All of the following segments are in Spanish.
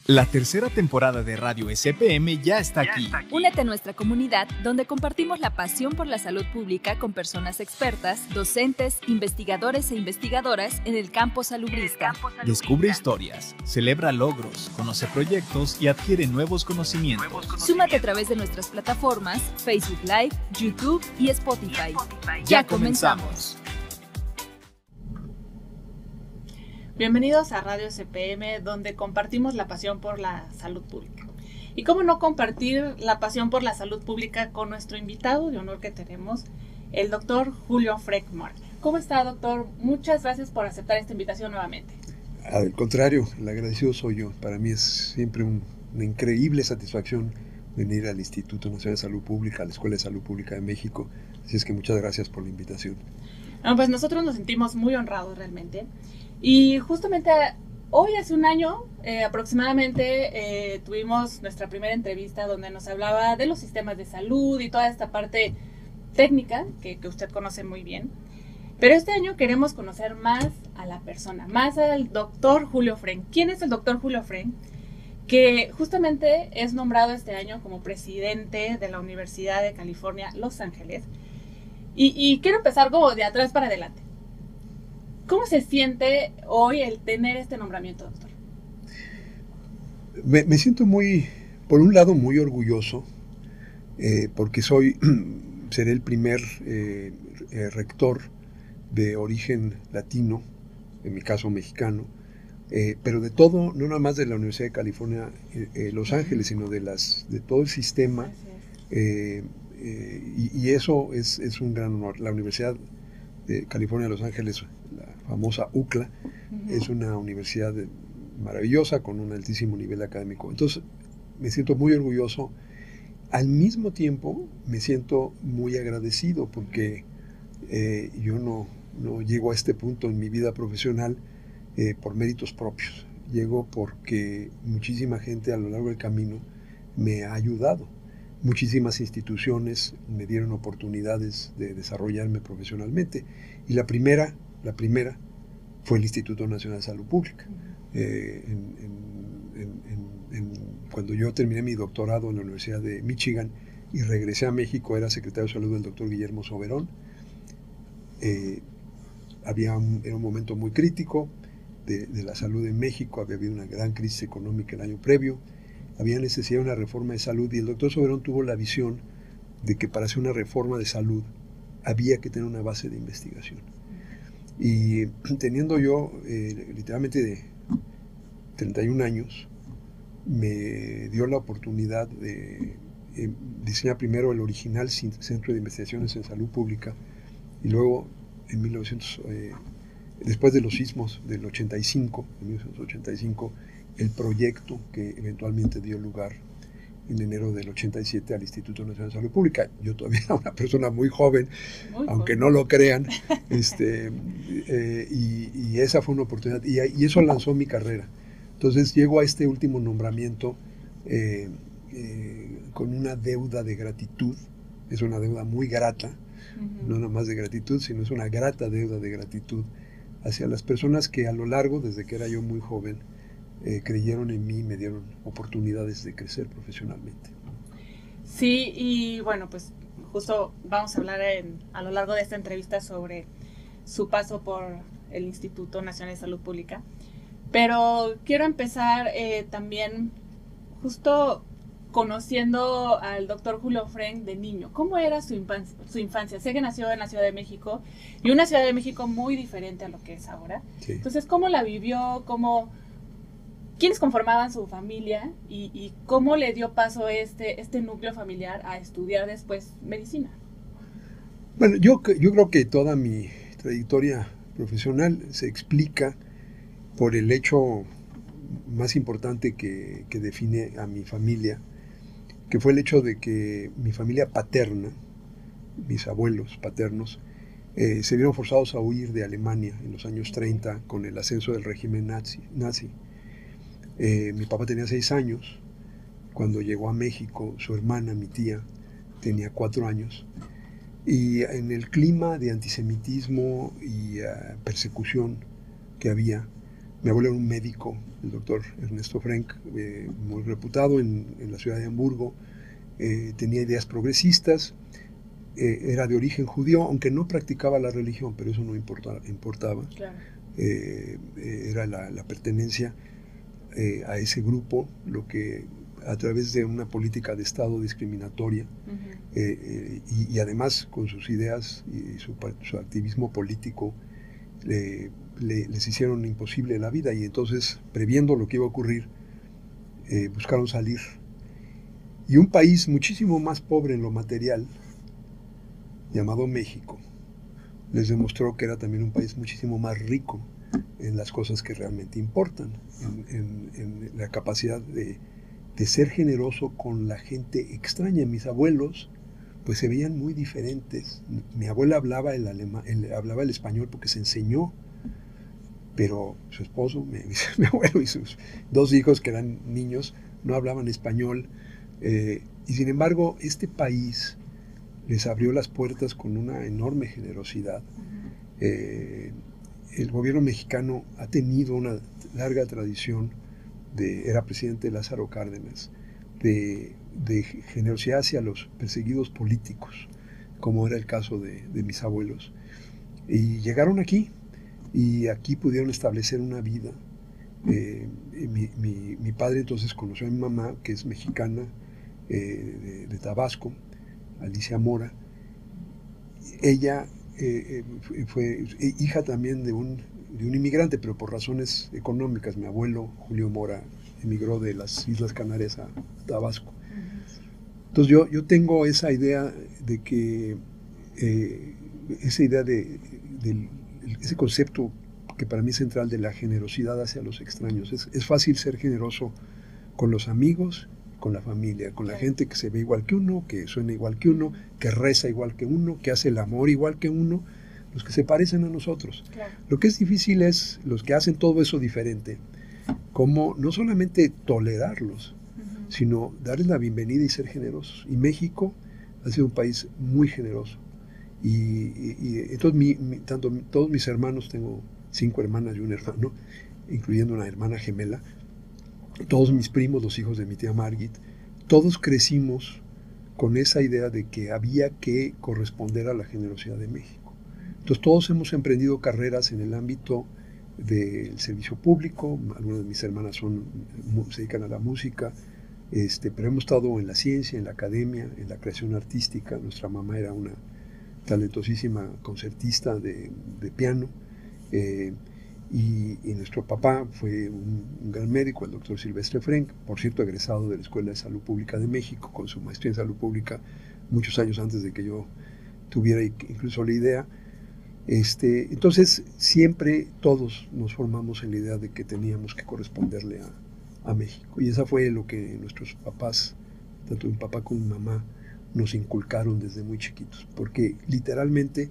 La tercera temporada de Radio SPM ya está aquí. Únete a nuestra comunidad donde compartimos la pasión por la salud pública con personas expertas, docentes, investigadores e investigadoras en el campo salubrista. Descubre historias, celebra logros, conoce proyectos y adquiere nuevos conocimientos. Súmate a través de nuestras plataformas Facebook Live, YouTube y Spotify. Ya comenzamos. Bienvenidos a Radio SPM, donde compartimos la pasión por la salud pública. Y cómo no compartir la pasión por la salud pública con nuestro invitado de honor que tenemos, el doctor Julio Frey-Marc. ¿Cómo está, doctor? Muchas gracias por aceptar esta invitación nuevamente. Al contrario, el agradecido soy yo. Para mí es siempre una increíble satisfacción venir al Instituto Nacional de Salud Pública, a la Escuela de Salud Pública de México. Así es que muchas gracias por la invitación. Bueno, pues nosotros nos sentimos muy honrados realmente. Y justamente hoy, hace un año aproximadamente, tuvimos nuestra primera entrevista donde nos hablaba de los sistemas de salud y toda esta parte técnica que usted conoce muy bien. Pero este año queremos conocer más a la persona, más al doctor Julio Frey. ¿Quién es el doctor Julio Frey? Que justamente es nombrado este año como presidente de la Universidad de California, Los Ángeles. Y quiero empezar como de atrás para adelante. ¿Cómo se siente hoy el tener este nombramiento, doctor? Me siento por un lado muy orgulloso, porque seré el primer rector de origen latino, en mi caso mexicano, pero de todo, no nada más de la Universidad de California, Los Ángeles, sino de todo el sistema, y eso es un gran honor. La Universidad de California, Los Ángeles, la famosa UCLA, es una universidad maravillosa con un altísimo nivel académico. Entonces me siento muy orgulloso. Al mismo tiempo me siento muy agradecido porque yo no llego a este punto en mi vida profesional por méritos propios. Llego porque muchísima gente a lo largo del camino me ha ayudado. Muchísimas instituciones me dieron oportunidades de desarrollarme profesionalmente, y la primera fue el Instituto Nacional de Salud Pública. Cuando yo terminé mi doctorado en la Universidad de Michigan y regresé a México, era secretario de Salud del doctor Guillermo Soberón. Era un momento muy crítico de la salud en México. Había habido una gran crisis económica el año previo. Había necesidad de una reforma de salud, y el doctor Soberón tuvo la visión de que para hacer una reforma de salud había que tener una base de investigación. Y teniendo yo literalmente de 31 años, me dio la oportunidad de diseñar primero el original Centro de Investigaciones en Salud Pública, y luego en después de los sismos del 85, en 1985, el proyecto que eventualmente dio lugar en enero del 87 al Instituto Nacional de Salud Pública. Yo todavía era una persona muy joven, aunque no lo crean, y esa fue una oportunidad, y eso lanzó mi carrera. Entonces llego a este último nombramiento con una deuda de gratitud. Es una deuda muy grata, no nada más de gratitud, sino es una grata deuda de gratitud hacia las personas que a lo largo, desde que era yo muy joven, creyeron en mí y me dieron oportunidades de crecer profesionalmente. Sí, y bueno, pues justo vamos a hablar a lo largo de esta entrevista sobre su paso por el Instituto Nacional de Salud Pública, pero quiero empezar también justo conociendo al doctor Julio Frey de niño. ¿Cómo era su infancia? Sé que nació en la Ciudad de México, y una Ciudad de México muy diferente a lo que es ahora. Sí. Entonces, ¿cómo la vivió? ¿Quiénes conformaban su familia? Y ¿cómo le dio paso este núcleo familiar a estudiar después medicina? Bueno, yo creo que toda mi trayectoria profesional se explica por el hecho más importante que define a mi familia, que fue el hecho de que mi familia paterna, mis abuelos paternos, se vieron forzados a huir de Alemania en los años 30 con el ascenso del régimen nazi. Mi papá tenía 6 años cuando llegó a México. Su hermana, mi tía, tenía 4 años, y en el clima de antisemitismo y persecución que había, Mi abuelo era un médico, el doctor Ernesto Frenk, muy reputado en la ciudad de Hamburgo. Tenía ideas progresistas, era de origen judío, aunque no practicaba la religión, pero eso no importaba. Claro. Era la pertenencia a ese grupo, lo que a través de una política de Estado discriminatoria, y además con sus ideas y su activismo político les hicieron imposible la vida, y entonces, previendo lo que iba a ocurrir, buscaron salir. Y un país muchísimo más pobre en lo material, llamado México, les demostró que era también un país muchísimo más rico en las cosas que realmente importan, en la capacidad de ser generoso con la gente extraña. Mis abuelos pues se veían muy diferentes. Mi abuela hablaba hablaba el español porque se enseñó, pero su esposo, mi abuelo y sus 2 hijos, que eran niños, no hablaban español, y sin embargo este país les abrió las puertas con una enorme generosidad. El gobierno mexicano ha tenido una larga tradición era presidente Lázaro Cárdenas, de generosidad hacia los perseguidos políticos, como era el caso de mis abuelos. Y llegaron aquí, y aquí pudieron establecer una vida. Mi padre entonces conoció a mi mamá, que es mexicana, de Tabasco, Alicia Mora. Ella fue hija también de un inmigrante, pero por razones económicas. Mi abuelo, Julio Mora, emigró de las Islas Canarias a Tabasco. Entonces yo tengo esa idea de que, ese concepto que para mí es central, de la generosidad hacia los extraños. Es fácil ser generoso con los amigos, con la familia, con la gente que se ve igual que uno, que suena igual que uno, que reza igual que uno, que hace el amor igual que uno, los que se parecen a nosotros. Claro. Lo que es difícil es los que hacen todo eso diferente, como no solamente tolerarlos, sino darles la bienvenida y ser generosos. Y México ha sido un país muy generoso. Y entonces todos mis hermanos, tengo 5 hermanas y un hermano, incluyendo una hermana gemela, todos mis primos, los hijos de mi tía Margit, todos crecimos con esa idea de que había que corresponder a la generosidad de México. Entonces todos hemos emprendido carreras en el ámbito del servicio público. Algunas de mis hermanas se dedican a la música, pero hemos estado en la ciencia, en la academia, en la creación artística. Nuestra mamá era una talentosísima concertista de piano, y nuestro papá fue un gran médico, el doctor Silvestre Frenk, por cierto egresado de la Escuela de Salud Pública de México, con su maestría en salud pública muchos años antes de que yo tuviera incluso la idea. Entonces siempre todos nos formamos en la idea de que teníamos que corresponderle a México, y esa fue lo que nuestros papás, tanto mi papá como mi mamá, nos inculcaron desde muy chiquitos, porque literalmente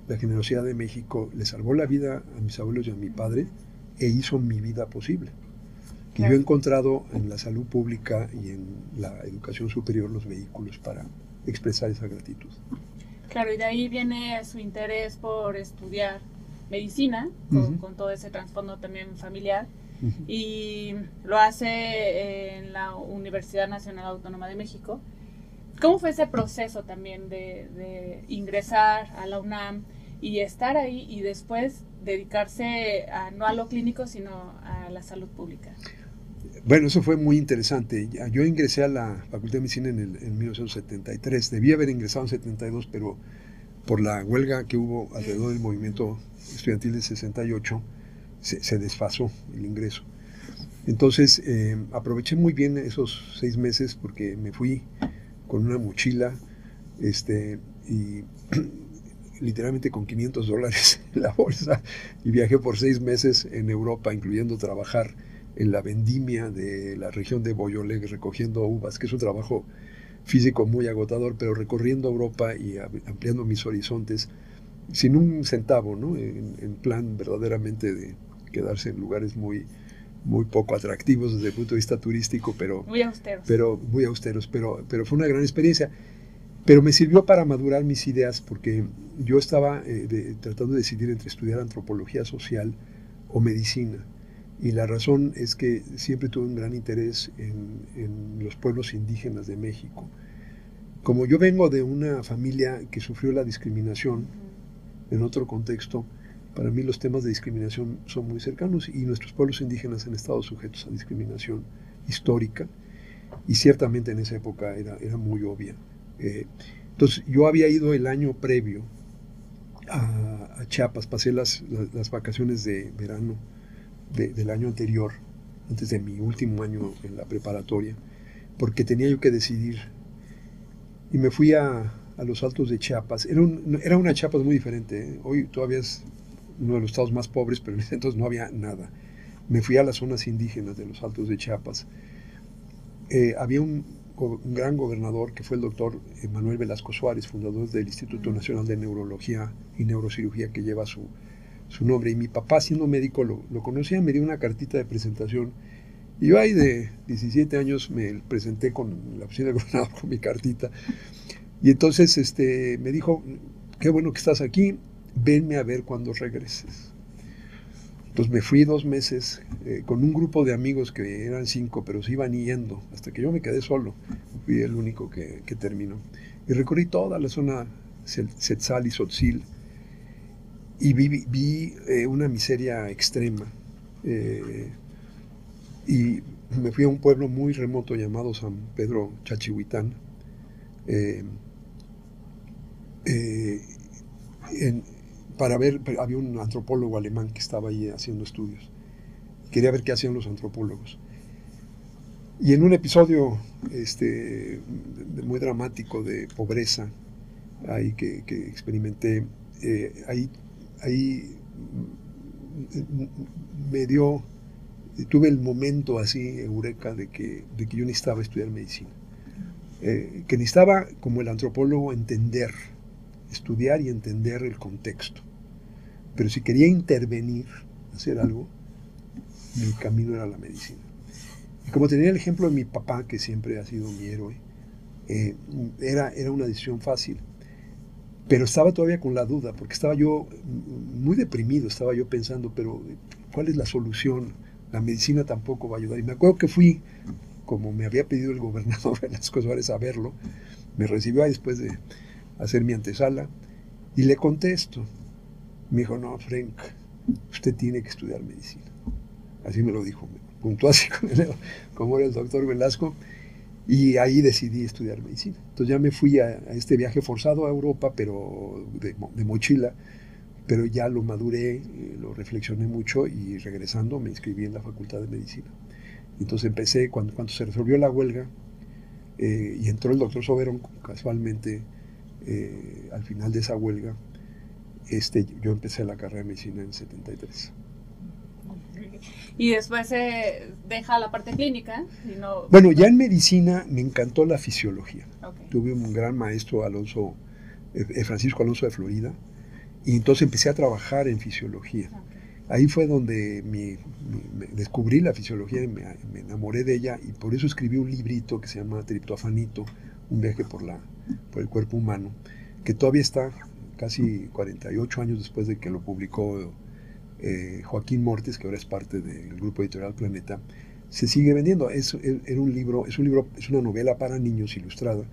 la generosidad de México le salvó la vida a mis abuelos y a mi padre, e hizo mi vida posible. Que yo he encontrado en la salud pública y en la educación superior los vehículos para expresar esa gratitud. Claro, y de ahí viene su interés por estudiar medicina, con todo ese trasfondo también familiar, y lo hace en la Universidad Nacional Autónoma de México. ¿Cómo fue ese proceso también de ingresar a la UNAM y estar ahí, y después dedicarse no a lo clínico, sino a la salud pública? Bueno, eso fue muy interesante. Yo ingresé a la Facultad de Medicina en 1973. Debía haber ingresado en 72, pero por la huelga que hubo alrededor del movimiento estudiantil de 68, se desfasó el ingreso. Entonces, aproveché muy bien esos 6 meses, porque me fui con una mochila, y literalmente con $500 en la bolsa, y viajé por 6 meses en Europa, incluyendo trabajar en la vendimia de la región de Beaujolais, recogiendo uvas, que es un trabajo físico muy agotador, pero recorriendo Europa y ampliando mis horizontes sin un centavo, ¿no? En plan verdaderamente de quedarse en lugares muy poco atractivos desde el punto de vista turístico, pero muy austeros, pero fue una gran experiencia. Pero me sirvió para madurar mis ideas, porque yo estaba tratando de decidir entre estudiar antropología social o medicina. Y la razón es que siempre tuve un gran interés en los pueblos indígenas de México. Como yo vengo de una familia que sufrió la discriminación en otro contexto, para mí los temas de discriminación son muy cercanos y nuestros pueblos indígenas han estado sujetos a discriminación histórica y ciertamente en esa época era muy obvia. Entonces yo había ido el año previo a Chiapas, pasé las vacaciones de verano del año anterior, antes de mi último año en la preparatoria, porque tenía yo que decidir. Y me fui a los Altos de Chiapas. Era una Chiapas muy diferente, ¿eh? Hoy todavía es uno de los estados más pobres, pero en ese entonces no había nada. Me fui a las zonas indígenas de los Altos de Chiapas. Había un gran gobernador que fue el doctor Manuel Velasco Suárez, fundador del Instituto Nacional de Neurología y Neurocirugía, que lleva su nombre. Y mi papá, siendo médico, lo conocía, me dio una cartita de presentación. Y yo ahí de 17 años me presenté con la oficina del gobernador con mi cartita. Y entonces me dijo, qué bueno que estás aquí, venme a ver cuando regreses. Entonces me fui 2 meses con un grupo de amigos que eran 5, pero se iban yendo, hasta que yo me quedé solo. Fui el único que terminó. Y recorrí toda la zona Setzal y Tzotzil, y vi una miseria extrema. Y me fui a un pueblo muy remoto llamado San Pedro Chachihuitán, para ver, había un antropólogo alemán que estaba ahí haciendo estudios. Quería ver qué hacían los antropólogos. Y en un episodio muy dramático de pobreza ahí que experimenté, ahí tuve el momento así, eureka, de que yo necesitaba estudiar medicina. Que necesitaba, como el antropólogo, estudiar y entender el contexto. Pero si quería intervenir, hacer algo, mi camino era la medicina. Y como tenía el ejemplo de mi papá, que siempre ha sido mi héroe, era una decisión fácil. Pero estaba todavía con la duda, porque estaba yo muy deprimido, estaba yo pensando, pero ¿cuál es la solución? La medicina tampoco va a ayudar. Y me acuerdo que fui, como me había pedido el gobernador Velasco Suárez a verlo, me recibió ahí después de hacer mi antesala, y le contesto. Me dijo, no, Frank, usted tiene que estudiar medicina. Así me lo dijo, me apuntó así como era el doctor Velasco, y ahí decidí estudiar medicina. Entonces ya me fui a este viaje forzado a Europa, pero de mochila, pero ya lo maduré, lo reflexioné mucho, y regresando me inscribí en la Facultad de Medicina. Entonces empecé, cuando se resolvió la huelga, y entró el doctor Soberón, casualmente, al final de esa huelga, yo empecé la carrera de medicina en 73. Y después se deja la parte clínica. Bueno, ya en medicina me encantó la fisiología. Okay. Tuve un gran maestro, Francisco Alonso de Florida, y entonces empecé a trabajar en fisiología. Okay. Ahí fue donde descubrí la fisiología y me enamoré de ella, y por eso escribí un librito que se llama Triptofanito, un viaje por el cuerpo humano, que todavía está casi 48 años después de que lo publicó Joaquín Mortes, que ahora es parte del grupo editorial Planeta. Se sigue vendiendo. Es una novela para niños ilustrada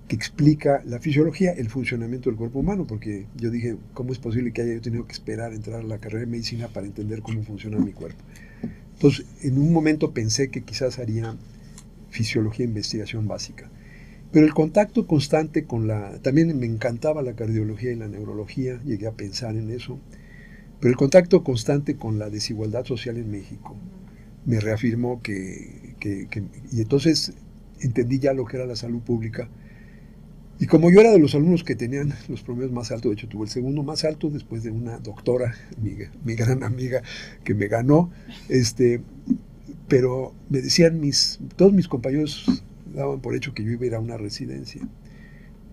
que explica la fisiología, el funcionamiento del cuerpo humano, porque yo dije, ¿cómo es posible que haya yo tenido que esperar a entrar a la carrera de medicina para entender cómo funciona mi cuerpo? Entonces, en un momento pensé que quizás haría fisiología e investigación básica. Pero el contacto constante también me encantaba la cardiología y la neurología, llegué a pensar en eso, pero el contacto constante con la desigualdad social en México me reafirmó y entonces entendí ya lo que era la salud pública. Y como yo era de los alumnos que tenían los promedios más altos, de hecho tuve el segundo más alto después de una doctora, mi gran amiga, que me ganó, pero me decían todos mis compañeros daban por hecho que yo iba a ir a una residencia.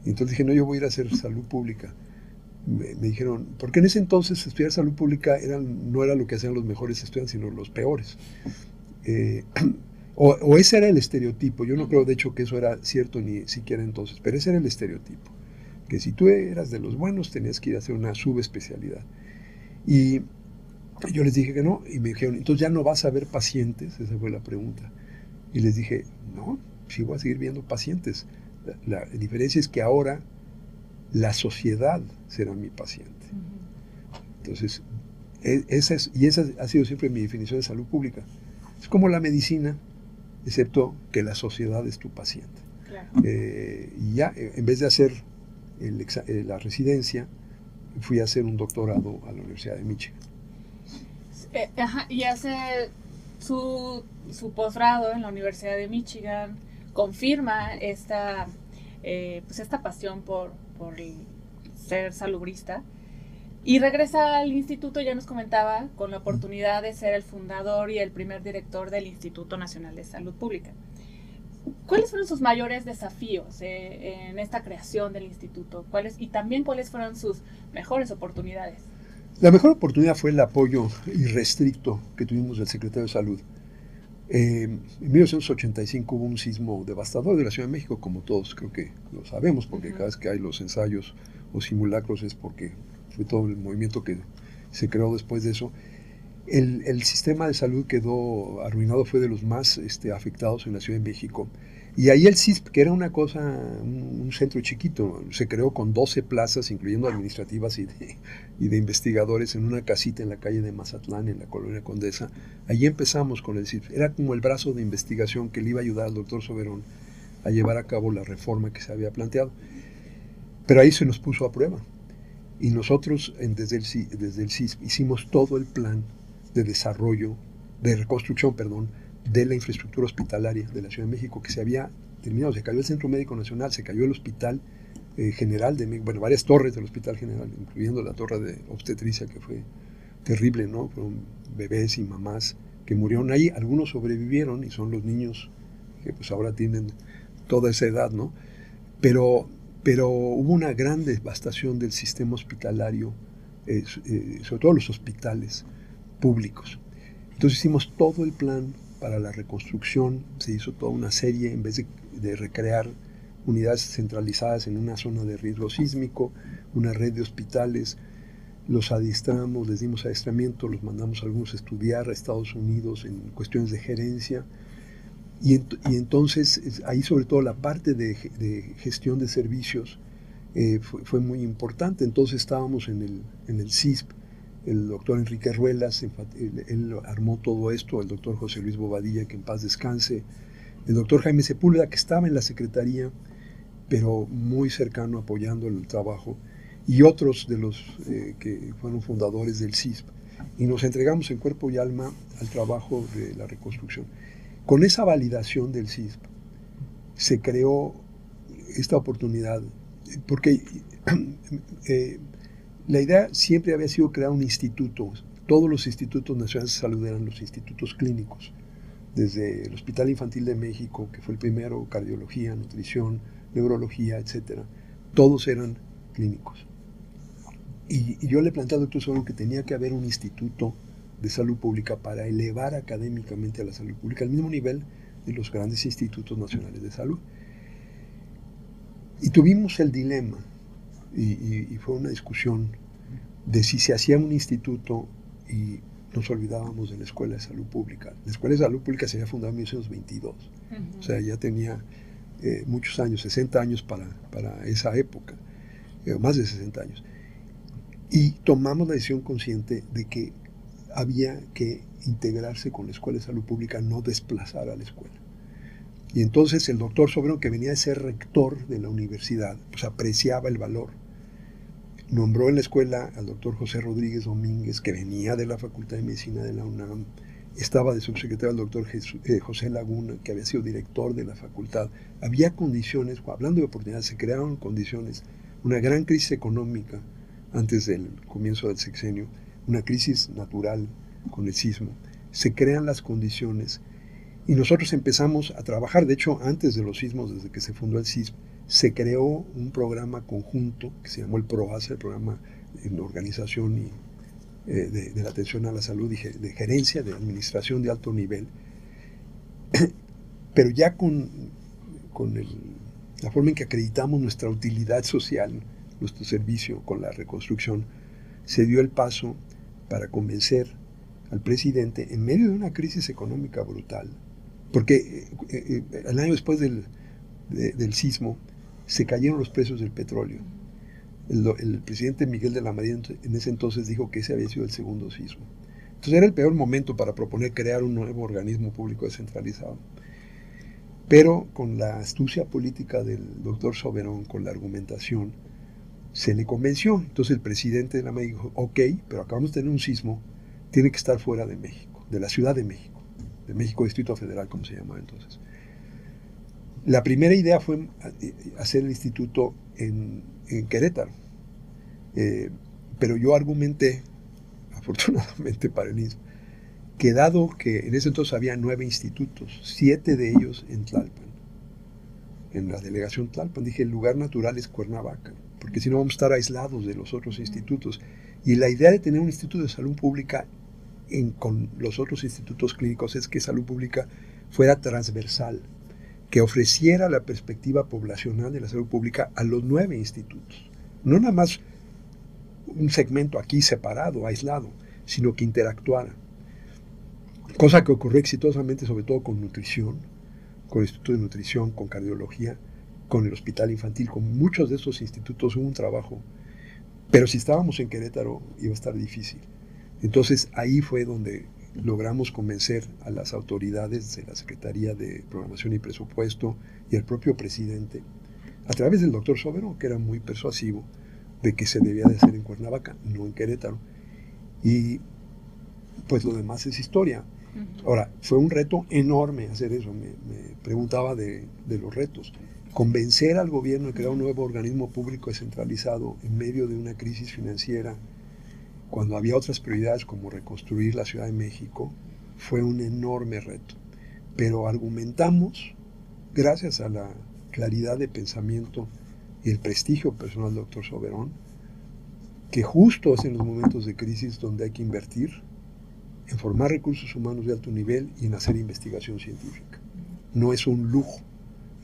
Y entonces dije, no, yo voy a ir a hacer salud pública. Me dijeron, porque en ese entonces estudiar salud pública no era lo que hacían los mejores estudiantes, sino los peores. O ese era el estereotipo. Yo no creo, de hecho, que eso era cierto ni siquiera entonces, pero ese era el estereotipo. Que si tú eras de los buenos, tenías que ir a hacer una subespecialidad. Y Yo les dije que no, y me dijeron, entonces ya no vas a ver pacientes, esa fue la pregunta. Y les dije, no, sí voy a seguir viendo pacientes. La diferencia es que ahora la sociedad será mi paciente. Entonces, esa ha sido siempre mi definición de salud pública. Es como la medicina, excepto que la sociedad es tu paciente. Claro. Y ya, en vez de hacer la residencia, fui a hacer un doctorado a la Universidad de Michigan. Y hace su posgrado en la Universidad de Michigan, confirma esta pasión por ser salubrista, y regresa al instituto, ya nos comentaba, con la oportunidad de ser el fundador y el primer director del Instituto Nacional de Salud Pública. ¿Cuáles fueron sus mayores desafíos en esta creación del instituto? Y también cuáles fueron sus mejores oportunidades? La mejor oportunidad fue el apoyo irrestricto que tuvimos del secretario de Salud. En 1985 hubo un sismo devastador de la Ciudad de México, como todos creo que lo sabemos, porque cada vez que hay los ensayos o simulacros es porque fue todo el movimiento que se creó después de eso. El sistema de salud quedó arruinado, fue de los más afectados en la Ciudad de México. Y ahí el CISP, que era una cosa, un centro chiquito, se creó con 12 plazas, incluyendo administrativas y de investigadores, en una casita en la calle de Mazatlán, en la Colonia Condesa. Allí empezamos con el CISP. Era como el brazo de investigación que le iba a ayudar al doctor Soberón a llevar a cabo la reforma que se había planteado. Pero ahí se nos puso a prueba. Y nosotros, desde el CISP, hicimos todo el plan de desarrollo, de reconstrucción, de la infraestructura hospitalaria de la Ciudad de México, que se había terminado. Se cayó el Centro Médico Nacional, se cayó el Hospital General, varias torres del Hospital General, incluyendo la torre de obstetricia, que fue terrible, ¿no? Fueron bebés y mamás que murieron ahí. Algunos sobrevivieron y son los niños que pues ahora tienen toda esa edad, ¿no? Pero hubo una gran devastación del sistema hospitalario, sobre todo los hospitales públicos. Entonces hicimos todo el plan para la reconstrucción, se hizo toda una serie, en vez de recrear unidades centralizadas en una zona de riesgo sísmico, una red de hospitales, los adiestramos, les dimos adiestramiento, los mandamos a algunos a estudiar a Estados Unidos en cuestiones de gerencia, y entonces ahí sobre todo la parte de gestión de servicios fue muy importante. Entonces estábamos en el CISP, el doctor Enrique Ruelas, él armó todo esto, el doctor José Luis Bobadilla, que en paz descanse, el doctor Jaime Sepúlveda, que estaba en la Secretaría, pero muy cercano apoyando el trabajo, y otros de los que fueron fundadores del CISP, y nos entregamos en cuerpo y alma al trabajo de la reconstrucción. Con esa validación del CISP se creó esta oportunidad, porque la idea siempre había sido crear un instituto. Todos los institutos nacionales de salud eran los institutos clínicos, desde el Hospital Infantil de México, que fue el primero, cardiología, nutrición, neurología, etc. Todos eran clínicos. Y yo le planteé al doctor Soberón que tenía que haber un instituto de salud pública para elevar académicamente a la salud pública al mismo nivel de los grandes institutos nacionales de salud. Y tuvimos el dilema, y fue una discusión de si se hacía un instituto y nos olvidábamos de la Escuela de Salud Pública. La Escuela de Salud Pública se había fundado en 1922, o sea, ya tenía muchos años, 60 años para esa época, más de 60 años. Y tomamos la decisión consciente de que había que integrarse con la Escuela de Salud Pública, no desplazar a la escuela. Y entonces el doctor Soberón, que venía de ser rector de la universidad, pues apreciaba el valor. Nombró en la escuela al doctor José Rodríguez Domínguez, que venía de la Facultad de Medicina de la UNAM, estaba de subsecretario el doctor José Laguna, que había sido director de la facultad. Había condiciones, hablando de oportunidades, se crearon condiciones, una gran crisis económica antes del comienzo del sexenio, una crisis natural con el sismo, se crean las condiciones y nosotros empezamos a trabajar. De hecho, antes de los sismos, desde que se fundó el CISP, se creó un programa conjunto que se llamó el PROASA, el programa de organización y de la atención a la salud y de gerencia, de administración de alto nivel, pero ya con la forma en que acreditamos nuestra utilidad social, nuestro servicio con la reconstrucción, se dio el paso para convencer al presidente en medio de una crisis económica brutal, porque el año después del sismo se cayeron los precios del petróleo. El presidente Miguel de la Madrid en ese entonces dijo que ese había sido el segundo sismo. Entonces era el peor momento para proponer crear un nuevo organismo público descentralizado. Pero con la astucia política del doctor Soberón, con la argumentación, se le convenció. Entonces el presidente de la Madrid dijo, ok, pero acabamos de tener un sismo, tiene que estar fuera de México, de la Ciudad de México Distrito Federal, como se llamaba entonces. La primera idea fue hacer el instituto en Querétaro, pero yo argumenté, afortunadamente para el ISM, que dado que en ese entonces había 9 institutos, 7 de ellos en Tlalpan, en la delegación Tlalpan, dije, el lugar natural es Cuernavaca, porque si no vamos a estar aislados de los otros institutos. Y la idea de tener un instituto de salud pública con los otros institutos clínicos es que salud pública fuera transversal, que ofreciera la perspectiva poblacional de la salud pública a los 9 institutos. No nada más un segmento aquí separado, aislado, sino que interactuara. Cosa que ocurrió exitosamente, sobre todo con nutrición, con el Instituto de Nutrición, con cardiología, con el Hospital Infantil, con muchos de esos institutos hubo un trabajo. Pero si estábamos en Querétaro iba a estar difícil. Entonces ahí fue donde logramos convencer a las autoridades de la Secretaría de Programación y Presupuesto y al propio presidente, a través del doctor Soberón, que era muy persuasivo, de que se debía de hacer en Cuernavaca, no en Querétaro. Y pues lo demás es historia. Ahora, fue un reto enorme hacer eso. Me preguntaba de los retos. Convencer al gobierno de crear un nuevo organismo público descentralizado en medio de una crisis financiera, cuando había otras prioridades como reconstruir la Ciudad de México, fue un enorme reto. Pero argumentamos, gracias a la claridad de pensamiento y el prestigio personal del doctor Soberón, que justo es en los momentos de crisis donde hay que invertir en formar recursos humanos de alto nivel y en hacer investigación científica. No es un lujo,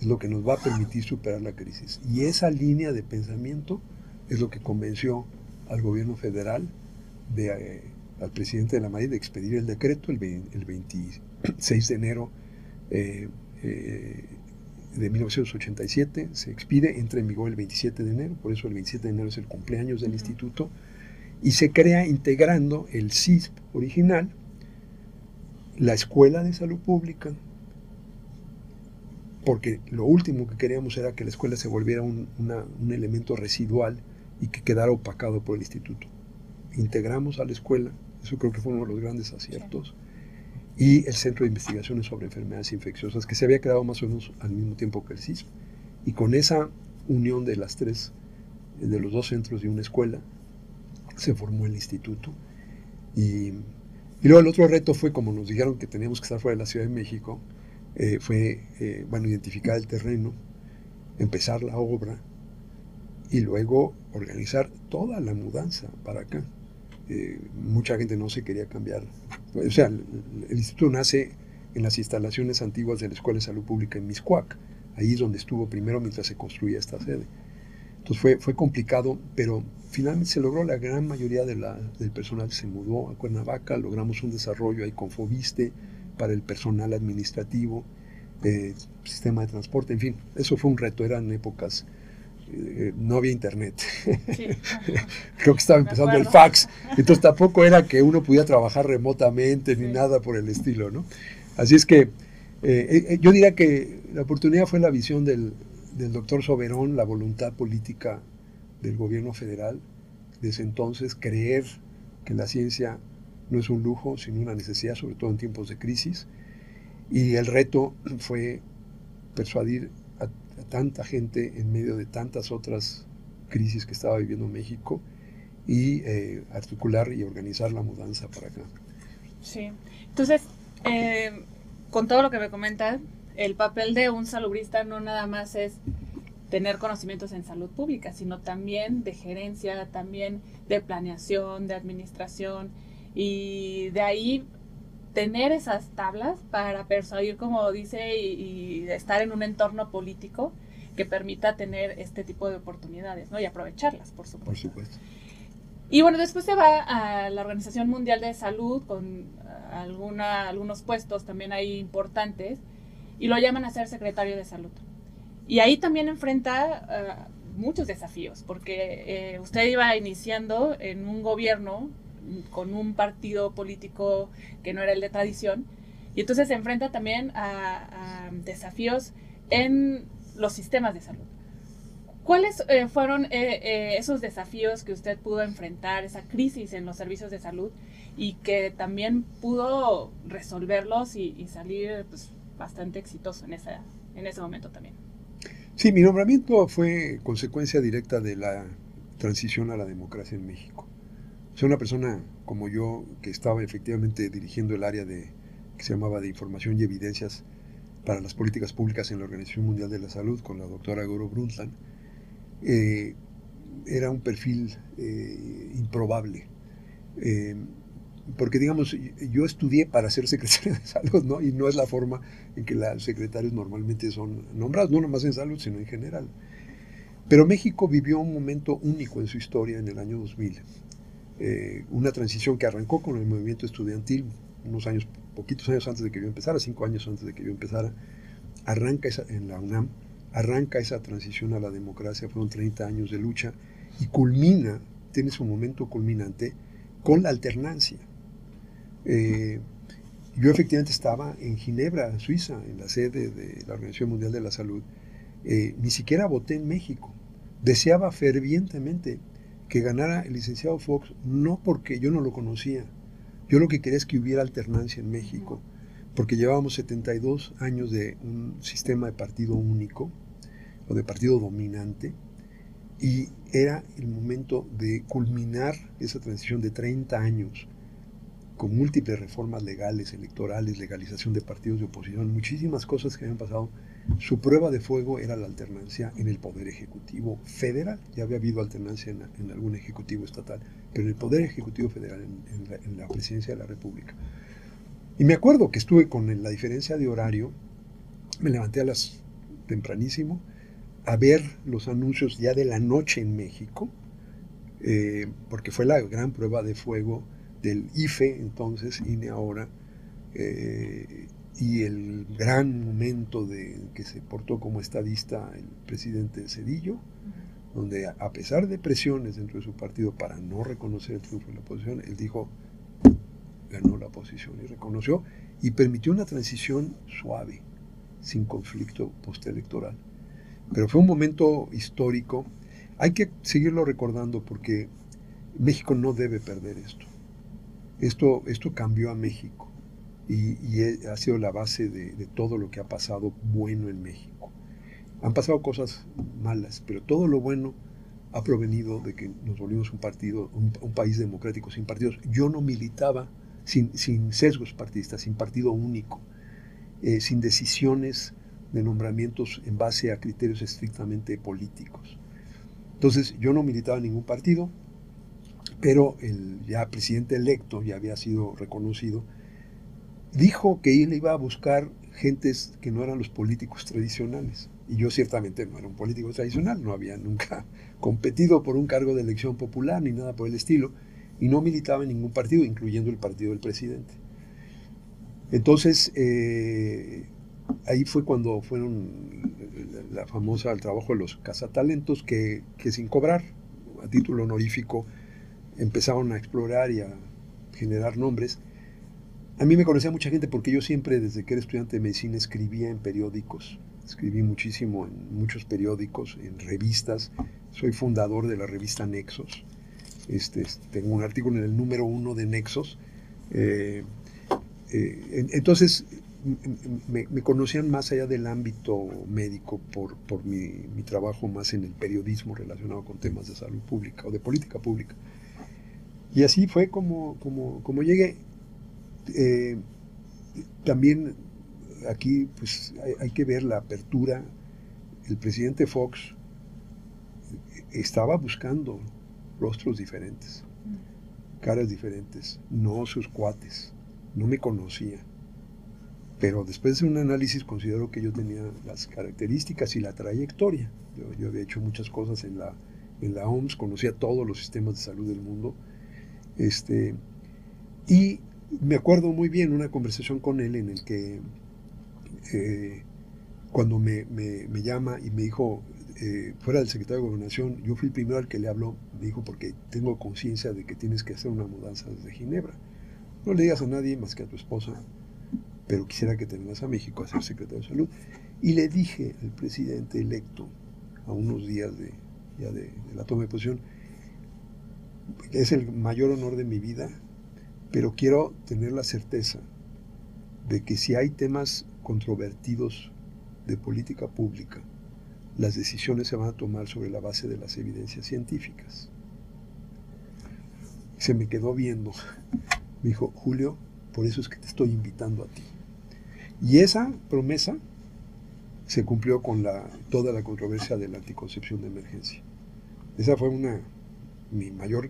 es lo que nos va a permitir superar la crisis. Y esa línea de pensamiento es lo que convenció al gobierno federal, al presidente de la Madrid, de expedir el decreto el 26 de enero de 1987. Se expide, entra en vigor el 27 de enero, por eso el 27 de enero es el cumpleaños del instituto, y se crea integrando el CISP original, la Escuela de Salud Pública, porque lo último que queríamos era que la escuela se volviera un elemento residual y que quedara opacado por el instituto. Integramos a la escuela, eso creo que fue uno de los grandes aciertos, y el Centro de Investigaciones sobre Enfermedades Infecciosas, que se había creado más o menos al mismo tiempo que el CISP. Y con esa unión de los 2 centros y una escuela, se formó el instituto. Y luego el otro reto fue, como nos dijeron que teníamos que estar fuera de la Ciudad de México, identificar el terreno, empezar la obra y luego organizar toda la mudanza para acá. Mucha gente no se quería cambiar. O sea, el instituto nace en las instalaciones antiguas de la Escuela de Salud Pública en Mixcoac. Ahí es donde estuvo primero mientras se construía esta sede. Entonces fue complicado, pero finalmente se logró. La gran mayoría del personal se mudó a Cuernavaca, logramos un desarrollo ahí con Fobiste para el personal administrativo, sistema de transporte, en fin, eso fue un reto. Eran épocas, no había internet, sí. Creo que estaba empezando el fax, entonces tampoco era que uno pudiera trabajar remotamente ni nada por el estilo, ¿no? Así es que yo diría que la oportunidad fue la visión del doctor Soberón, la voluntad política del gobierno federal, desde entonces creer que la ciencia no es un lujo, sino una necesidad, sobre todo en tiempos de crisis, y el reto fue persuadir a tanta gente en medio de tantas otras crisis que estaba viviendo México y articular y organizar la mudanza para acá. Sí, entonces, con todo lo que me comentas, el papel de un salubrista no nada más es tener conocimientos en salud pública, sino también de gerencia, también de planeación, de administración, y de ahí tener esas tablas para persuadir, como dice, y estar en un entorno político que permita tener este tipo de oportunidades, ¿no? Y aprovecharlas, por supuesto. Por supuesto. Y bueno, después se va a la Organización Mundial de Salud con algunos puestos también ahí importantes y lo llaman a ser secretario de salud. Y ahí también enfrenta muchos desafíos, porque usted iba iniciando en un gobierno con un partido político que no era el de tradición, y entonces se enfrenta también a desafíos en los sistemas de salud. ¿Cuáles fueron esos desafíos que usted pudo enfrentar, esa crisis en los servicios de salud, y que también pudo resolverlos y salir pues, bastante exitoso en ese momento también? Sí, mi nombramiento fue consecuencia directa de la transición a la democracia en México. Soy una persona como yo que estaba efectivamente dirigiendo el área que se llamaba de Información y Evidencias para las Políticas Públicas en la Organización Mundial de la Salud con la doctora Guro Brundtland. Era un perfil improbable. Porque, digamos, yo estudié para ser secretario de salud, ¿no? Y no es la forma en que los secretarios normalmente son nombrados, no nomás en salud, sino en general. Pero México vivió un momento único en su historia en el año 2000. Una transición que arrancó con el movimiento estudiantil, poquitos años antes de que yo empezara, 5 años antes de que yo empezara, en la UNAM, arranca esa transición a la democracia, fueron 30 años de lucha, y tiene su momento culminante con la alternancia. Yo efectivamente estaba en Ginebra, Suiza, en la sede de la Organización Mundial de la Salud. Ni siquiera voté en México. Deseaba fervientemente que ganara el licenciado Fox, no porque yo no lo conocía. Yo lo que quería es que hubiera alternancia en México, porque llevábamos 72 años de un sistema de partido único, o de partido dominante, y era el momento de culminar esa transición de 30 años con múltiples reformas legales, electorales, legalización de partidos de oposición, muchísimas cosas que habían pasado. Su prueba de fuego era la alternancia en el Poder Ejecutivo Federal. Ya había habido alternancia en algún Ejecutivo estatal, pero en el Poder Ejecutivo Federal, en la Presidencia de la República. Y me acuerdo que estuve con la diferencia de horario, me levanté tempranísimo, a ver los anuncios ya de la noche en México, porque fue la gran prueba de fuego del IFE, entonces, INE ahora, y el gran momento que se portó como estadista el presidente Zedillo, donde a pesar de presiones dentro de su partido para no reconocer el triunfo de la oposición, él dijo, ganó la oposición y reconoció, y permitió una transición suave, sin conflicto postelectoral. Pero fue un momento histórico. Hay que seguirlo recordando porque México no debe perder esto. Esto cambió a México y ha sido la base de todo lo que ha pasado bueno en México. Han pasado cosas malas, pero todo lo bueno ha provenido de que nos volvimos un país democrático sin partidos. Yo no militaba sin sesgos partidistas, sin partido único, sin decisiones de nombramientos en base a criterios estrictamente políticos. Entonces yo no militaba en ningún partido, pero el ya presidente electo, ya había sido reconocido, dijo que él iba a buscar gentes que no eran los políticos tradicionales. Y yo ciertamente no era un político tradicional, no había nunca competido por un cargo de elección popular ni nada por el estilo, y no militaba en ningún partido, incluyendo el partido del presidente. Entonces, ahí fue cuando fueron el trabajo de los cazatalentos que sin cobrar, a título honorífico, empezaron a explorar y a generar nombres. A mí me conocía mucha gente porque yo siempre, desde que era estudiante de medicina, escribía en periódicos. Escribí muchísimo en muchos periódicos, en revistas. Soy fundador de la revista Nexos. Tengo un artículo en el número 1 de Nexos. Entonces, me conocían más allá del ámbito médico por mi trabajo más en el periodismo relacionado con temas de salud pública o de política pública. Y así fue como llegué. También aquí pues hay que ver la apertura. El presidente Fox estaba buscando rostros diferentes, caras diferentes, no sus cuates, no me conocía. Pero después de un análisis considero que yo tenía las características y la trayectoria. Yo había hecho muchas cosas en en la OMS, conocía todos los sistemas de salud del mundo. Y me acuerdo muy bien una conversación con él en el que cuando me llama y me dijo, fuera del secretario de Gobernación, yo fui el primero al que le habló, me dijo, porque tengo conciencia de que tienes que hacer una mudanza desde Ginebra. No le digas a nadie más que a tu esposa, pero quisiera que te vengas a México a ser secretario de Salud. Y le dije al presidente electo, a unos días de la toma de posición, es el mayor honor de mi vida, pero quiero tener la certeza de que si hay temas controvertidos de política pública, las decisiones se van a tomar sobre la base de las evidencias científicas. Se me quedó viendo. Me dijo, Julio, por eso es que te estoy invitando a ti. Y esa promesa se cumplió con toda la controversia de la anticoncepción de emergencia. Esa fue mi mayor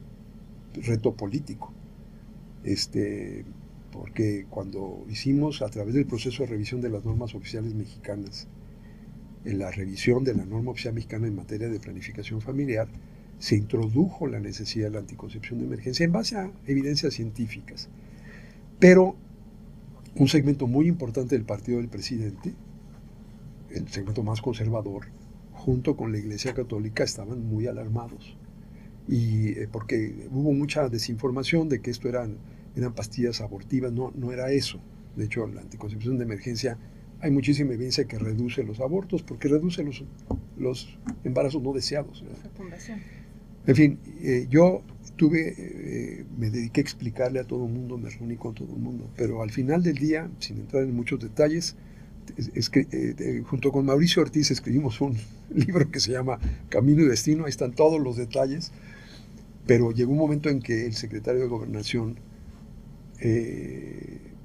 reto político. Porque cuando hicimos, a través del proceso de revisión de las normas oficiales mexicanas, en la revisión de la norma oficial mexicana en materia de planificación familiar, se introdujo la necesidad de la anticoncepción de emergencia en base a evidencias científicas. Pero un segmento muy importante del partido del presidente, el segmento más conservador, junto con la Iglesia Católica, estaban muy alarmados. Y porque hubo mucha desinformación de que esto eran pastillas abortivas. No era eso. De hecho, la anticoncepción de emergencia, hay muchísima evidencia que reduce los abortos, porque reduce los embarazos no deseados. En fin, yo me dediqué a explicarle a todo el mundo, me reuní con todo el mundo, pero al final del día, sin entrar en muchos detalles, junto con Mauricio Ortiz escribimos un libro que se llama Camino y Destino. Ahí están todos los detalles, pero llegó un momento en que el secretario de Gobernación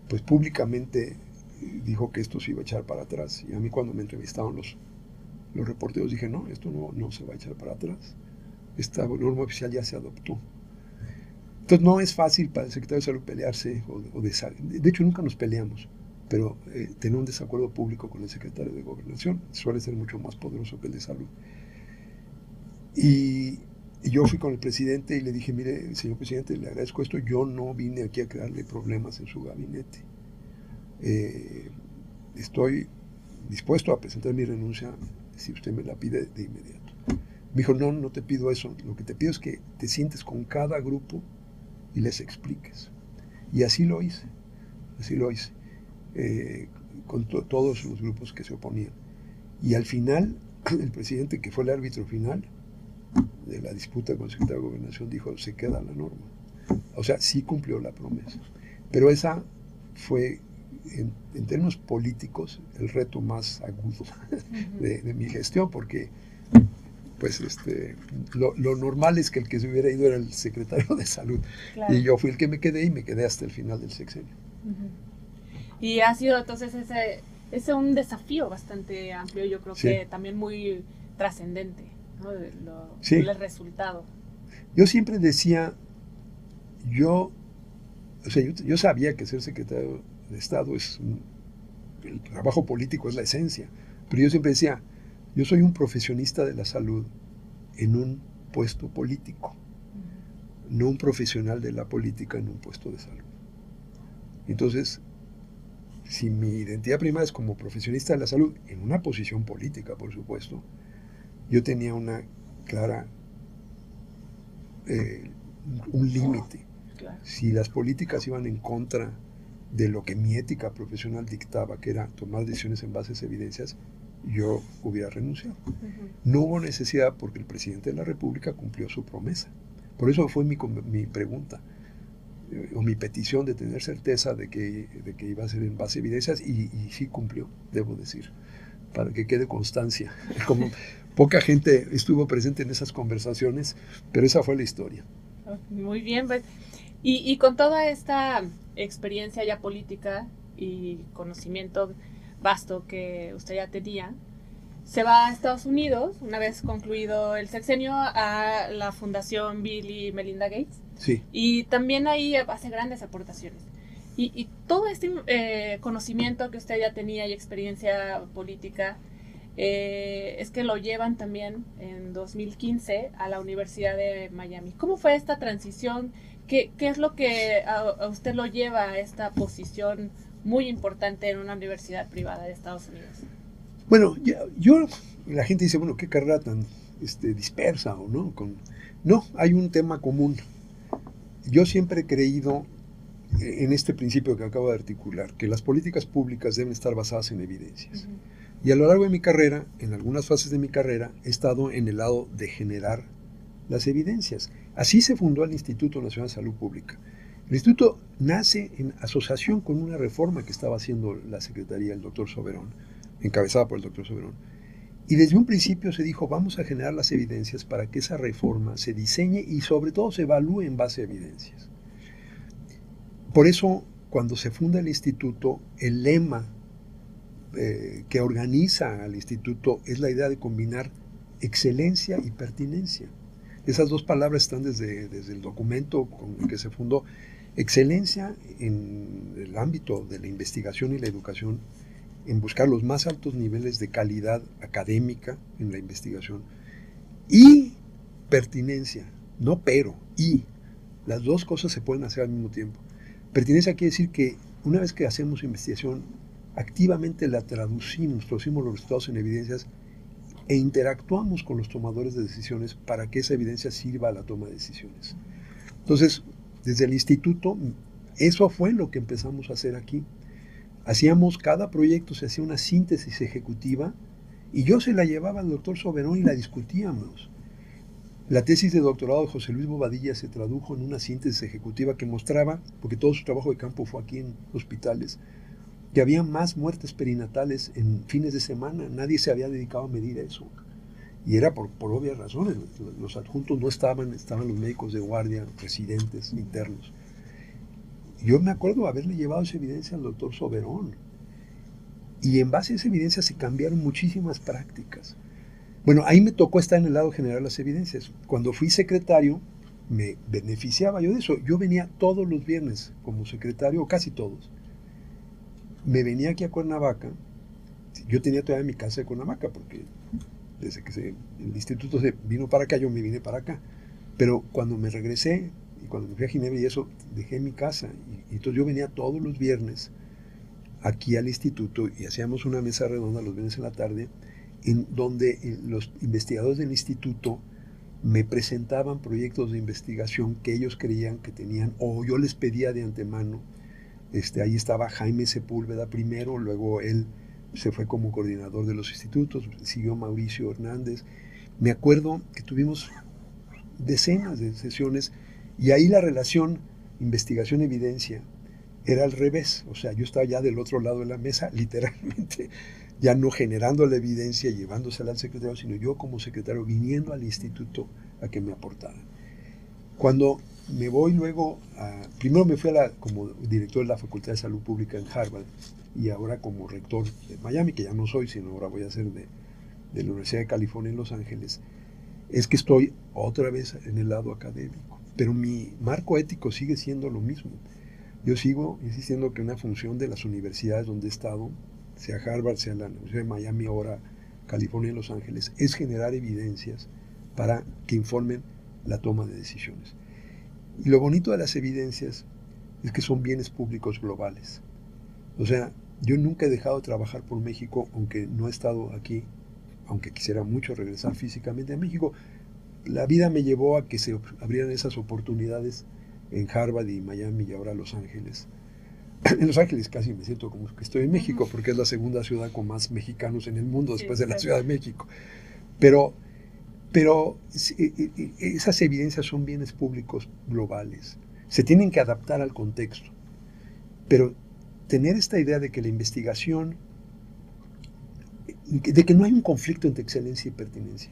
pues públicamente dijo que esto se iba a echar para atrás, y a mí cuando me entrevistaron los reporteros dije, no, esto no se va a echar para atrás, esta norma oficial ya se adoptó. Entonces no es fácil para el secretario de Salud pelearse de hecho nunca nos peleamos, pero tener un desacuerdo público con el secretario de Gobernación suele ser mucho más poderoso que el de Salud. Y yo fui con el presidente y le dije, mire, señor presidente, le agradezco esto, yo no vine aquí a crearle problemas en su gabinete. Estoy dispuesto a presentar mi renuncia si usted me la pide de inmediato. Me dijo, no te pido eso, lo que te pido es que te sientes con cada grupo y les expliques. Y así lo hice, con todos los grupos que se oponían. Y al final, el presidente, que fue el árbitro final de la disputa con el secretario de Gobernación, dijo, se queda la norma. O sea, sí cumplió la promesa. Pero esa fue, en términos políticos, el reto más agudo de mi gestión, porque pues lo normal es que el que se hubiera ido era el secretario de Salud. Claro. Y yo fui el que me quedé, y me quedé hasta el final del sexenio. Y ha sido entonces ese un desafío bastante amplio, yo creo que también muy trascendente, ¿no? El resultado. Yo siempre decía, yo sabía que ser secretario de Estado el trabajo político es la esencia, pero yo siempre decía, yo soy un profesionista de la salud en un puesto político, no un profesional de la política en un puesto de salud. Entonces, si mi identidad primaria es como profesionista de la salud, en una posición política, por supuesto, yo tenía una clara, un límite. Claro. Si las políticas iban en contra de lo que mi ética profesional dictaba, que era tomar decisiones en base a evidencias, yo hubiera renunciado. No hubo necesidad, porque el presidente de la República cumplió su promesa. Por eso fue mi pregunta, o mi petición, de tener certeza de que iba a ser en base a evidencias, y sí cumplió, debo decir, para que quede constancia. Como poca gente estuvo presente en esas conversaciones, pero esa fue la historia. Muy bien, pues, y con toda esta experiencia ya política y conocimiento vasto que usted ya tenía, se va a Estados Unidos, una vez concluido el sexenio, a la Fundación Bill y Melinda Gates. Sí. Y también ahí hace grandes aportaciones. Y todo este conocimiento que usted ya tenía y experiencia política, es que lo llevan también en 2015 a la Universidad de Miami. ¿Cómo fue esta transición? ¿Qué es lo que a usted lo lleva a esta posición muy importante en una universidad privada de Estados Unidos? Bueno, la gente dice, bueno, qué carrera tan dispersa, ¿o no? No, hay un tema común. Yo siempre he creído en este principio que acabo de articular, que las políticas públicas deben estar basadas en evidencias. Uh-huh. Y a lo largo de mi carrera, en algunas fases de mi carrera, he estado en el lado de generar las evidencias. Así se fundó el Instituto Nacional de Salud Pública. El instituto nace en asociación con una reforma que estaba haciendo la Secretaría del doctor Soberón, encabezada por el doctor Soberón. Y desde un principio se dijo, vamos a generar las evidencias para que esa reforma se diseñe y sobre todo se evalúe en base a evidencias. Por eso, cuando se funda el instituto, el lema que organiza al instituto es la idea de combinar excelencia y pertinencia. Esas dos palabras están desde el documento con el que se fundó. Excelencia en el ámbito de la investigación y la educación, en buscar los más altos niveles de calidad académica en la investigación, y pertinencia, no pero, y. Las dos cosas se pueden hacer al mismo tiempo. Pertinencia quiere decir que una vez que hacemos investigación, activamente la traducimos los resultados en evidencias e interactuamos con los tomadores de decisiones para que esa evidencia sirva a la toma de decisiones. Entonces, desde el instituto, eso fue lo que empezamos a hacer aquí. Hacíamos, cada proyecto se hacía una síntesis ejecutiva y yo se la llevaba al doctor Soberón y la discutíamos. La tesis de doctorado de José Luis Bobadilla se tradujo en una síntesis ejecutiva que mostraba, porque todo su trabajo de campo fue aquí en hospitales, que había más muertes perinatales en fines de semana. Nadie se había dedicado a medir eso. Y era por obvias razones. Los adjuntos no estaban los médicos de guardia, residentes, internos. Yo me acuerdo haberle llevado esa evidencia al doctor Soberón. Y en base a esa evidencia se cambiaron muchísimas prácticas. Bueno, ahí me tocó estar en el lado general de las evidencias. Cuando fui secretario, me beneficiaba yo de eso. Yo venía todos los viernes como secretario, o casi todos. Me venía aquí a Cuernavaca. Yo tenía todavía mi casa de Cuernavaca, porque desde que el instituto se vino para acá, yo me vine para acá. Pero cuando me regresé, y cuando me fui a Ginebra y eso, dejé mi casa. Y entonces yo venía todos los viernes aquí al instituto y hacíamos una mesa redonda los viernes en la tarde, en donde los investigadores del instituto me presentaban proyectos de investigación que ellos creían que tenían, o yo les pedía de antemano. Ahí estaba Jaime Sepúlveda primero, luego él se fue como coordinador de los institutos, siguió Mauricio Hernández. Me acuerdo que tuvimos decenas de sesiones y ahí la relación investigación-evidencia era al revés. O sea, yo estaba ya del otro lado de la mesa, literalmente, ya no generando la evidencia, llevándosela al secretario, sino yo como secretario viniendo al instituto a que me aportaran. Cuando me voy luego primero me fui como director de la Facultad de Salud Pública en Harvard y ahora como rector de Miami, que ya no soy, sino ahora voy a ser de la Universidad de California en Los Ángeles, es que estoy otra vez en el lado académico, pero mi marco ético sigue siendo lo mismo. Yo sigo insistiendo que una función de las universidades donde he estado, sea Harvard, sea la Universidad de Miami, ahora California en Los Ángeles, es generar evidencias para que informen la toma de decisiones. Y lo bonito de las evidencias es que son bienes públicos globales. O sea, yo nunca he dejado de trabajar por México, aunque no he estado aquí, aunque quisiera mucho regresar físicamente a México. La vida me llevó a que se abrieran esas oportunidades en Harvard y Miami y ahora Los Ángeles. En Los Ángeles casi me siento como que estoy en México, porque es la segunda ciudad con más mexicanos en el mundo después de la Ciudad de México. Pero esas evidencias son bienes públicos globales. Se tienen que adaptar al contexto. Pero tener esta idea de que la investigación, de que no hay un conflicto entre excelencia y pertinencia,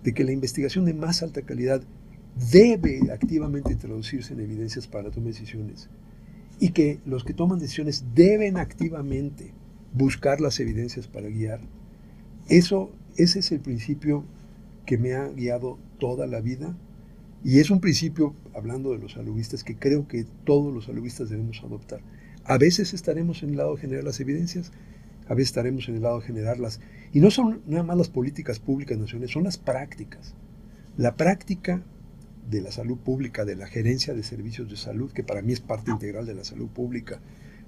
de que la investigación de más alta calidad debe activamente traducirse en evidencias para la toma de decisiones, y que los que toman decisiones deben activamente buscar las evidencias para guiar. Ese es el principio que me ha guiado toda la vida, y es un principio, hablando de los saludistas, que creo que todos los saludistas debemos adoptar. A veces estaremos en el lado general de las evidencias, a veces estaremos en el lado de generarlas. Y no son nada más las políticas públicas nacionales, son las prácticas. La práctica de la salud pública, de la gerencia de servicios de salud, que para mí es parte integral de la salud pública,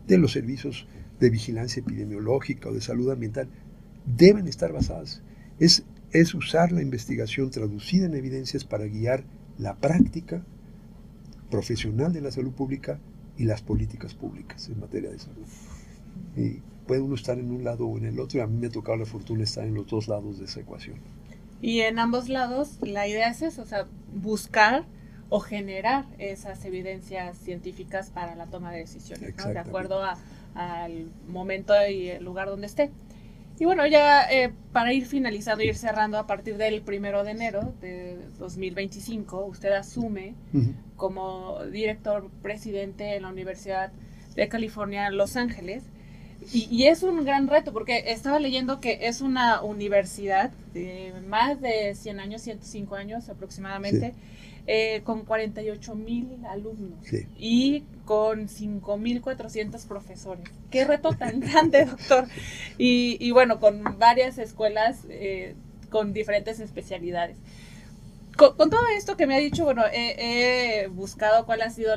de los servicios de vigilancia epidemiológica o de salud ambiental, deben estar basadas. Es usar la investigación traducida en evidencias para guiar la práctica profesional de la salud pública y las políticas públicas en materia de salud. Y puede uno estar en un lado o en el otro, y a mí me ha tocado la fortuna de estar en los dos lados de esa ecuación. Y en ambos lados la idea es eso, o sea, buscar o generar esas evidencias científicas para la toma de decisiones, ¿no? De acuerdo al momento y el lugar donde esté. Y bueno, ya para ir finalizando, ir cerrando, a partir del 1 de enero de 2025, usted asume como director presidente en la Universidad de California, Los Ángeles. Y es un gran reto, porque estaba leyendo que es una universidad de más de 100 años, 105 años aproximadamente, con 48,000 alumnos y con 5,400 profesores. ¡Qué reto tan grande, doctor! Y bueno, con varias escuelas con diferentes especialidades. Con todo esto que me ha dicho, bueno, he buscado cuál ha sido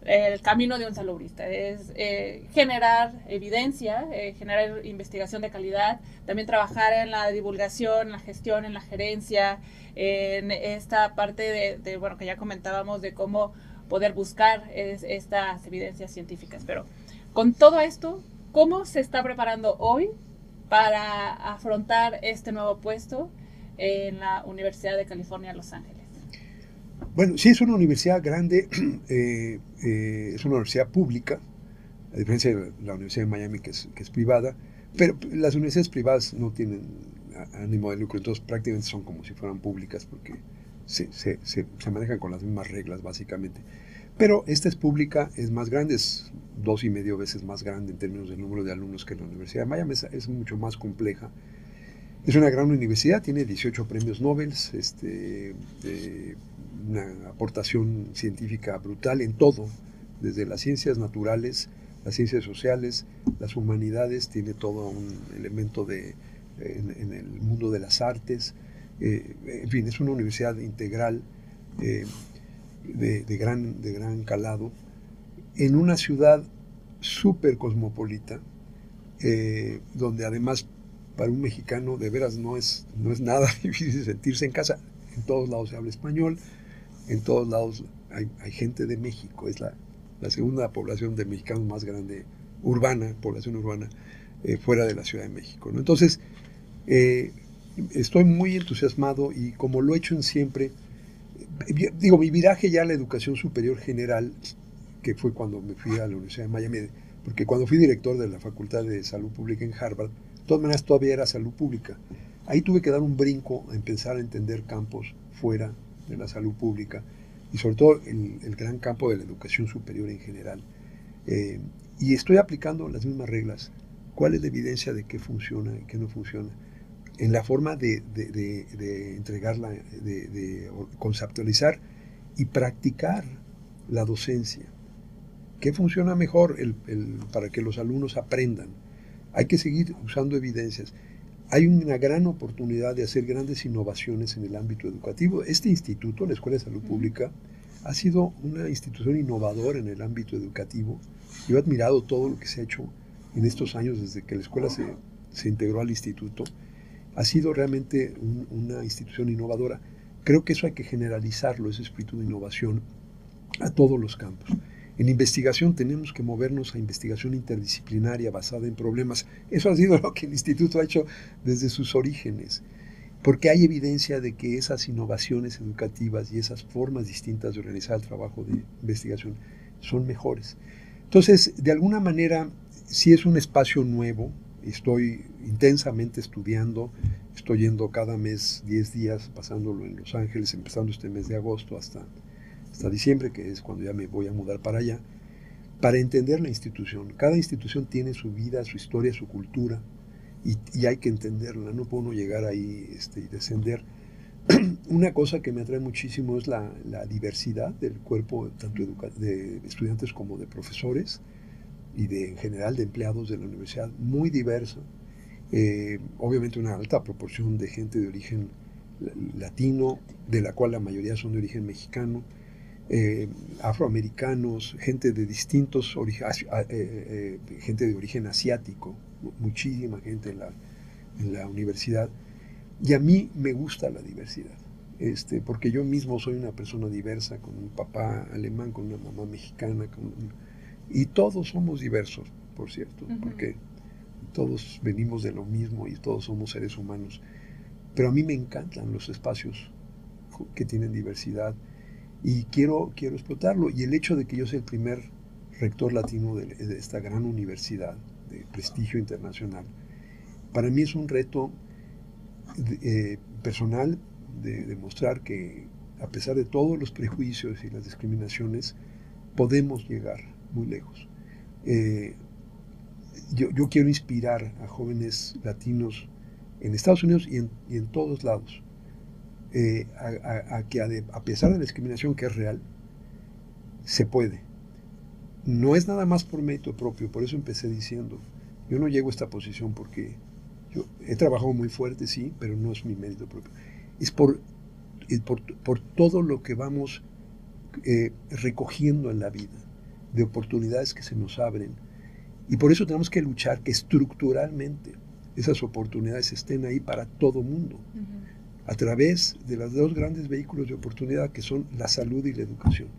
el camino de un salubrista. Es generar evidencia, generar investigación de calidad, también trabajar en la divulgación, en la gestión, en la gerencia, en esta parte de bueno, que ya comentábamos, de cómo poder buscar estas evidencias científicas. Pero con todo esto, ¿cómo se está preparando hoy para afrontar este nuevo puesto en la Universidad de California, Los Ángeles? Bueno, sí es una universidad grande, es una universidad pública, a diferencia de la Universidad de Miami, que es privada, pero las universidades privadas no tienen ánimo de lucro, entonces prácticamente son como si fueran públicas, porque se manejan con las mismas reglas, básicamente. Pero esta es pública, es más grande, es 2,5 veces más grande en términos del número de alumnos que la Universidad de Miami, es mucho más compleja. Es una gran universidad, tiene 18 premios Nobel, una aportación científica brutal en todo, desde las ciencias naturales, las ciencias sociales, las humanidades, tiene todo un elemento en el mundo de las artes. En fin, es una universidad integral de gran calado, en una ciudad súper cosmopolita, donde además para un mexicano de veras no es nada difícil sentirse en casa. En todos lados se habla español, en todos lados hay gente de México, es la segunda población de mexicanos más grande, población urbana, fuera de la Ciudad de México, ¿no? Entonces, estoy muy entusiasmado y como lo he hecho en siempre, digo, mi viraje ya a la educación superior general, que fue cuando me fui a la Universidad de Miami, porque cuando fui director de la Facultad de Salud Pública en Harvard, de todas maneras todavía era salud pública. Ahí tuve que dar un brinco a empezar a entender campos fuera de la salud pública y sobre todo el gran campo de la educación superior en general. Y estoy aplicando las mismas reglas. ¿Cuál es la evidencia de qué funciona y qué no funciona? En la forma de entregarla, de conceptualizar y practicar la docencia. ¿Qué funciona mejor para que los alumnos aprendan? Hay que seguir usando evidencias. Hay una gran oportunidad de hacer grandes innovaciones en el ámbito educativo. Este instituto, la Escuela de Salud Pública, ha sido una institución innovadora en el ámbito educativo. Yo he admirado todo lo que se ha hecho en estos años desde que la escuela se integró al instituto. Ha sido realmente una institución innovadora. Creo que eso hay que generalizarlo, ese espíritu de innovación, a todos los campos. En investigación tenemos que movernos a investigación interdisciplinaria basada en problemas. Eso ha sido lo que el instituto ha hecho desde sus orígenes, porque hay evidencia de que esas innovaciones educativas y esas formas distintas de organizar el trabajo de investigación son mejores. Entonces, de alguna manera, sí es un espacio nuevo. Estoy intensamente estudiando, estoy yendo cada mes 10 días, pasándolo en Los Ángeles, empezando este mes de agosto hasta diciembre, que es cuando ya me voy a mudar para allá, para entender la institución. Cada institución tiene su vida, su historia, su cultura, y hay que entenderla. No puede uno llegar ahí y descender. Una cosa que me atrae muchísimo es la diversidad del cuerpo, tanto de estudiantes como de profesores. y en general de empleados de la universidad muy diversa. Obviamente una alta proporción de gente de origen latino, de la cual la mayoría son de origen mexicano, afroamericanos, gente de distintos gente de origen asiático, muchísima gente en la universidad. Y a mí me gusta la diversidad, porque yo mismo soy una persona diversa, con un papá alemán, con una mamá mexicana, y todos somos diversos, por cierto, porque todos venimos de lo mismo y todos somos seres humanos. Pero a mí me encantan los espacios que tienen diversidad y quiero explotarlo. Y el hecho de que yo sea el primer rector latino de esta gran universidad de prestigio internacional, para mí es un reto personal de demostrar que a pesar de todos los prejuicios y las discriminaciones, podemos llegar muy lejos. Yo quiero inspirar a jóvenes latinos en Estados Unidos y en todos lados a que a pesar de la discriminación que es real, se puede. No es nada más por mérito propio, por eso empecé diciendo, yo no llego a esta posición porque yo he trabajado muy fuerte, sí, pero no es mi mérito propio. Es por todo lo que vamos recogiendo en la vida, de oportunidades que se nos abren. Y por eso tenemos que luchar que estructuralmente esas oportunidades estén ahí para todo mundo, a través de los dos grandes vehículos de oportunidad que son la salud y la educación.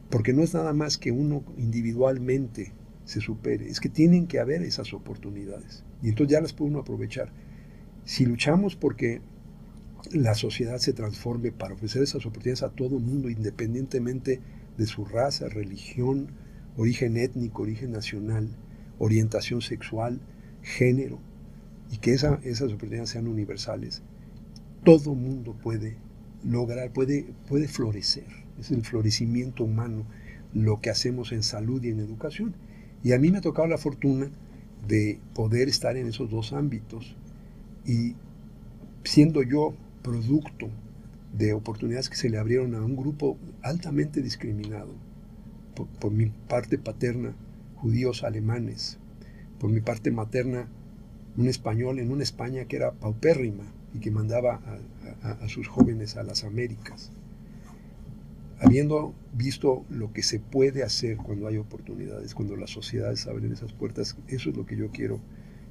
Porque no es nada más que uno individualmente se supere, es que tienen que haber esas oportunidades y entonces ya las puede uno aprovechar. Si luchamos porque la sociedad se transforme para ofrecer esas oportunidades a todo mundo, independientemente de su raza, religión, origen étnico, origen nacional, orientación sexual, género, y que esas oportunidades sean universales, todo mundo puede lograr, puede florecer. Es el florecimiento humano lo que hacemos en salud y en educación. Y a mí me ha tocado la fortuna de poder estar en esos dos ámbitos y siendo yo producto de oportunidades que se le abrieron a un grupo altamente discriminado, por mi parte paterna, judíos alemanes, por mi parte materna, un español en una España que era paupérrima y que mandaba a sus jóvenes a las Américas. Habiendo visto lo que se puede hacer cuando hay oportunidades, cuando las sociedades abren esas puertas, eso es lo que yo quiero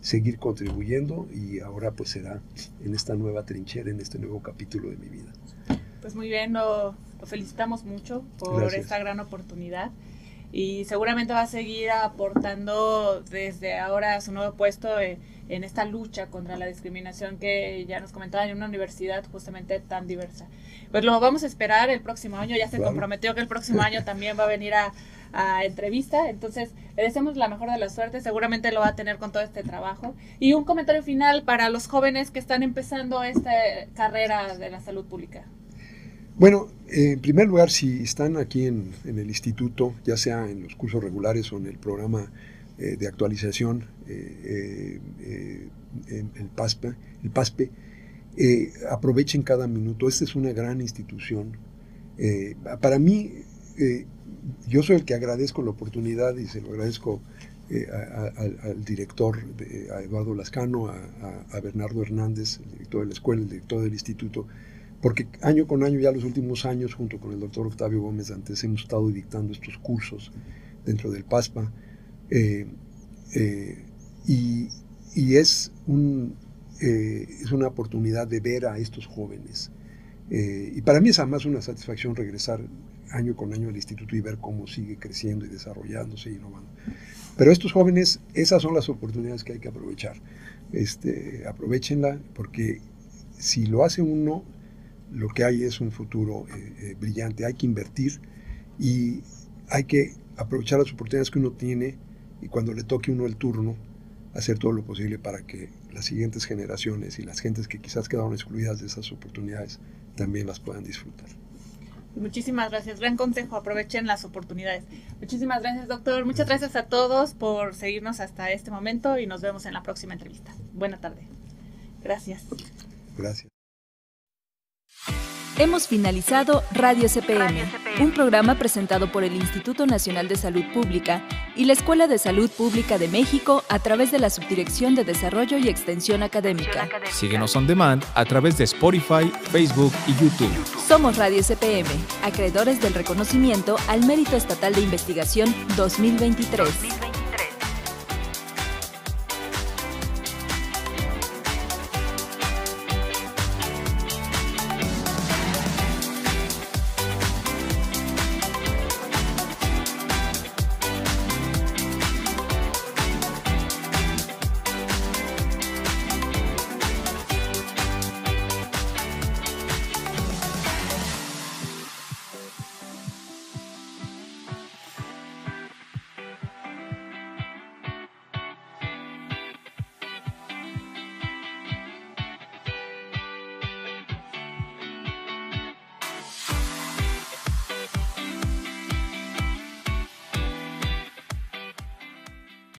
seguir contribuyendo y ahora pues será en esta nueva trinchera, en este nuevo capítulo de mi vida. Pues muy bien, lo felicitamos mucho por Gracias. esta gran oportunidad y seguramente va a seguir aportando desde ahora a su nuevo puesto en esta lucha contra la discriminación que ya nos comentaba en una universidad justamente tan diversa. Pues lo vamos a esperar el próximo año, ya se comprometió que el próximo año también va a venir a entrevista, entonces le deseamos la mejor de la suerte, seguramente lo va a tener con todo este trabajo. Y un comentario final para los jóvenes que están empezando esta carrera de la salud pública. Bueno, en primer lugar, si están aquí en el instituto, ya sea en los cursos regulares o en el programa de actualización, el PASPE, aprovechen cada minuto. Esta es una gran institución. Para mí, yo soy el que agradezco la oportunidad y se lo agradezco al director, a Eduardo Lascano, a Bernardo Hernández, el director de la escuela, el director del instituto, porque año con año, ya los últimos años, junto con el doctor Octavio Gómez Dantes, hemos estado dictando estos cursos dentro del PASPA, y es una oportunidad de ver a estos jóvenes. Y para mí es además una satisfacción regresar año con año al instituto y ver cómo sigue creciendo y desarrollándose y innovando. Pero estos jóvenes, esas son las oportunidades que hay que aprovechar. Aprovechenla, porque si lo hace uno, lo que hay es un futuro brillante. Hay que invertir y hay que aprovechar las oportunidades que uno tiene y cuando le toque a uno el turno, hacer todo lo posible para que las siguientes generaciones y las gentes que quizás quedaron excluidas de esas oportunidades también las puedan disfrutar. Muchísimas gracias, gran consejo, aprovechen las oportunidades. Muchísimas gracias, doctor. Muchas gracias a todos por seguirnos hasta este momento y nos vemos en la próxima entrevista. Buena tarde. Gracias. Gracias. Hemos finalizado Radio CPM, un programa presentado por el Instituto Nacional de Salud Pública y la Escuela de Salud Pública de México a través de la Subdirección de Desarrollo y Extensión Académica. Síguenos on demand a través de Spotify, Facebook y YouTube. Somos Radio CPM, acreedores del reconocimiento al Mérito Estatal de Investigación 2023.